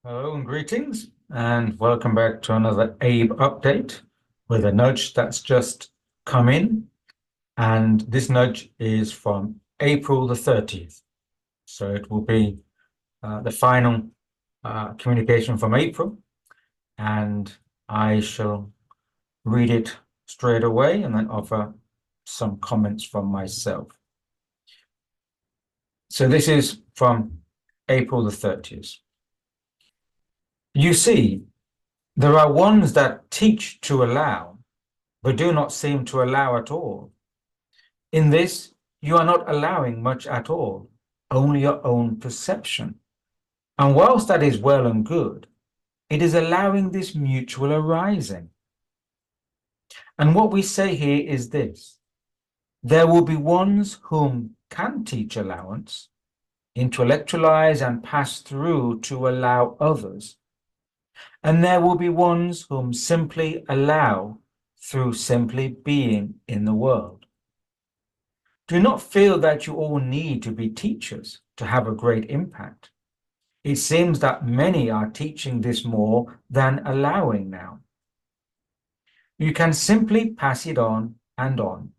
Hello and greetings, and welcome back to another ABE update with a nudge that's just come in. And this nudge is from April the 30th. So it will be the final communication from April, and I shall read it straight away and then offer some comments from myself. So this is from April the 30th. You see, there are ones that teach to allow, but do not seem to allow at all. In this, you are not allowing much at all, only your own perception. And whilst that is well and good, it is allowing this mutual arising. And what we say here is this: there will be ones whom can teach allowance, intellectualize and pass through to allow others. And there will be ones whom simply allow through simply being in the world. Do not feel that you all need to be teachers to have a great impact. It seems that many are teaching this more than allowing now. You can simply pass it on and on.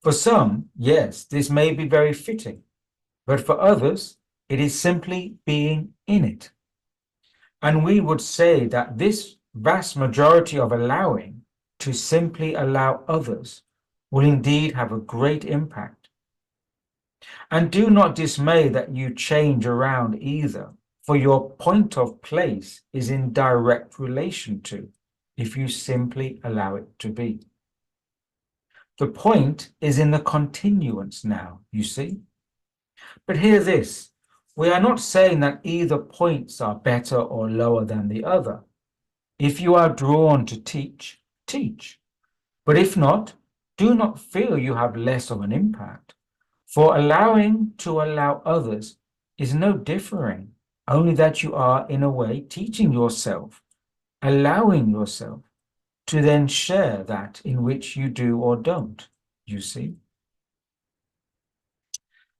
For some, yes, this may be very fitting, but for others, it is simply being in it. And we would say that this vast majority of allowing to simply allow others will indeed have a great impact. And do not dismay that you change around either, for your point of place is in direct relation to, if you simply allow it to be. The point is in the continuance now, you see. But hear this: we are not saying that either points are better or lower than the other. If you are drawn to teach, teach. But if not, do not feel you have less of an impact. For allowing to allow others is no differing, only that you are, in a way, teaching yourself, allowing yourself to then share that in which you do or don't, you see.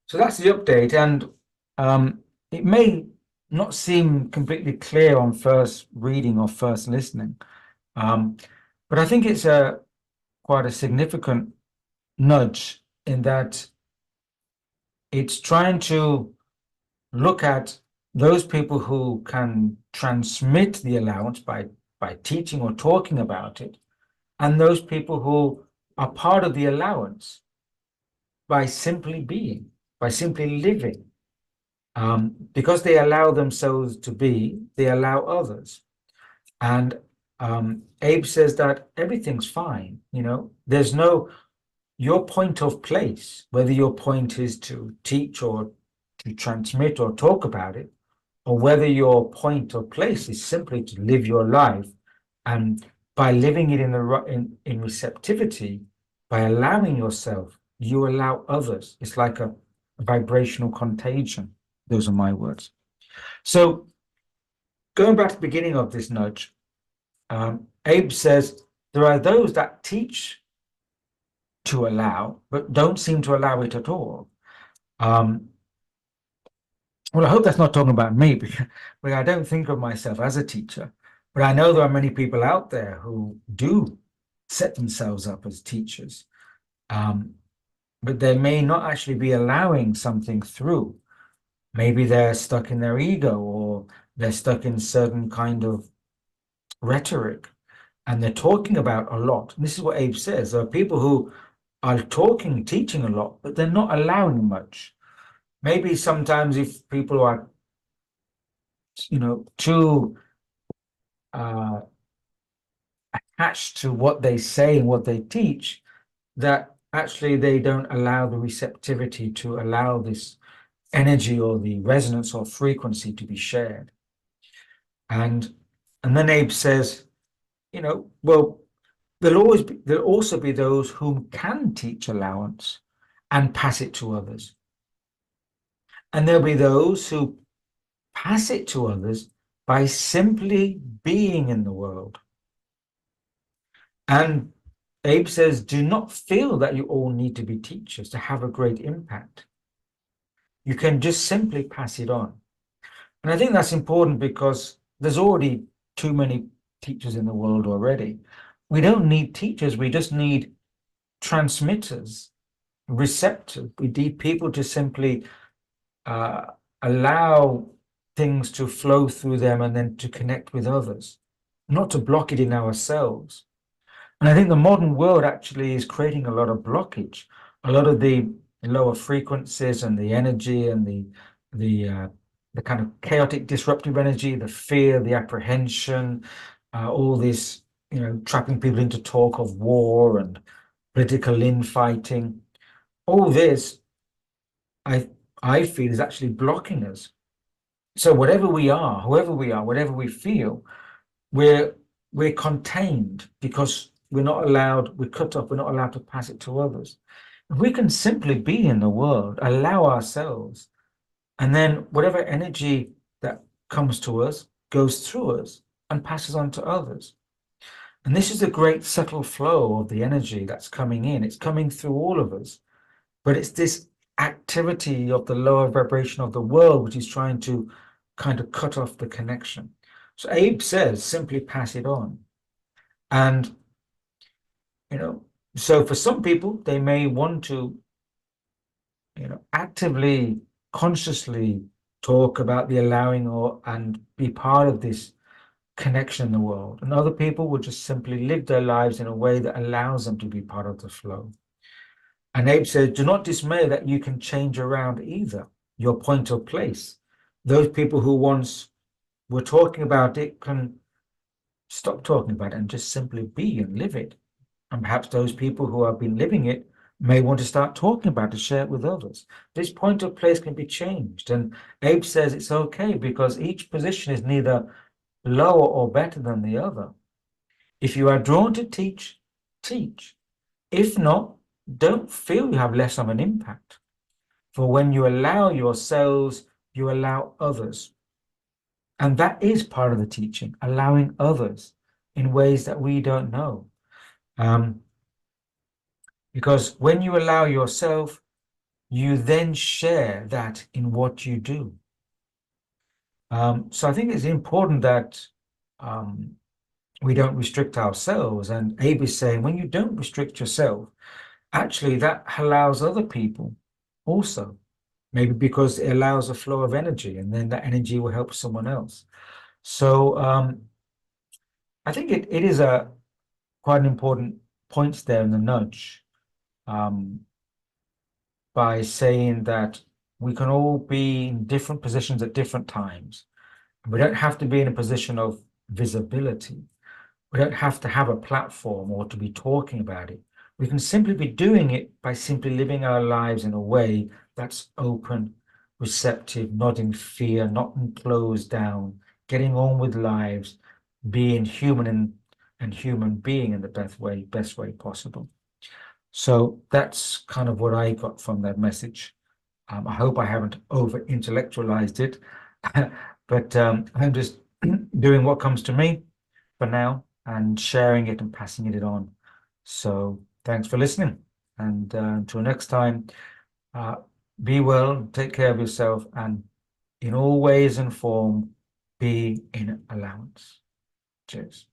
So that's the update, and it may not seem completely clear on first reading or first listening, but I think it's quite a significant nudge in that it's trying to look at those people who can transmit the allowance by teaching or talking about it, and those people who are part of the allowance by simply being, by simply living. Because they allow themselves to be, they allow others. And Abe says that everything's fine, there's no, your point of place, whether your point is to teach or to transmit or talk about it, or whether your point of place is simply to live your life, and by living it in receptivity, by allowing yourself, you allow others. It's like a vibrational contagion. Those are my words. So going back to the beginning of this nudge, Abe says there are those that teach to allow, but don't seem to allow it at all. Well, I hope that's not talking about me, because I don't think of myself as a teacher, but I know there are many people out there who do set themselves up as teachers, but they may not actually be allowing something through. Maybe they're stuck in their ego, or they're stuck in certain kind of rhetoric, and they're talking about a lot. And this is what Abe says: there are people who are talking, teaching a lot, but they're not allowing much. Maybe sometimes if people are, too attached to what they say and what they teach, that actually they don't allow the receptivity to allow this energy or the resonance or frequency to be shared. And then Abe says, well, there'll also be those who can teach allowance and pass it to others. And there'll be those who pass it to others by simply being in the world. And Abe says, do not feel that you all need to be teachers to have a great impact. You can just simply pass it on. And I think that's important because there's already too many teachers in the world already. We don't need teachers, we just need transmitters, receptors. We need people to simply uh, allow things to flow through them and then to connect with others, not to block it in ourselves. And I think the modern world actually is creating a lot of blockage. A lot of the lower frequencies and the energy and the uh, the kind of chaotic, disruptive energy, the fear, the apprehension, all this, trapping people into talk of war and political infighting. All this, I I feel, is actually blocking us. So whatever we are, whoever we are, whatever we feel, we're we're contained because we're cut off, we're not allowed to pass it to others. If we can simply be in the world, allow ourselves, and then whatever energy that comes to us goes through us and passes on to others. And this is a great subtle flow of the energy that's coming in. It's coming through all of us, but it's this activity of the lower vibration of the world which is trying to kind of cut off the connection. So Abe says, simply pass it on. And, you know, so for some people, they may want to, actively, consciously talk about the allowing or and be part of this connection in the world. And other people will just simply live their lives in a way that allows them to be part of the flow. And Abe says, do not dismay that you can change around either your point of place. Those people who once were talking about it can stop talking about it and just simply be and live it. And perhaps those people who have been living it may want to start talking about it, share it with others. This point of place can be changed. And Abe says it's okay because each position is neither lower or better than the other. If you are drawn to teach, teach. If not, don't feel you have less of an impact. For when you allow yourselves, you allow others. And that is part of the teaching, allowing others in ways that we don't know. Um, because when you allow yourself, you then share that in what you do. So I think it's important that um, we don't restrict ourselves. And Abe is saying when you don't restrict yourself, actually that allows other people also, maybe because it allows a flow of energy and then that energy will help someone else. So I think it is a quite an important point there in the nudge, um, by saying that we can all be in different positions at different times. We don't have to be in a position of visibility. We don't have to have a platform or to be talking about it. We can simply be doing it by simply living our lives in a way that's open, receptive, not in fear, not closed down, getting on with lives, being human and human being in the best way possible. So that's kind of what I got from that message. I hope I haven't over intellectualized it, but I'm just doing what comes to me for now and sharing it and passing it on. So thanks for listening. And until next time, uh, be well, take care of yourself, and in all ways and form, be in allowance. Cheers.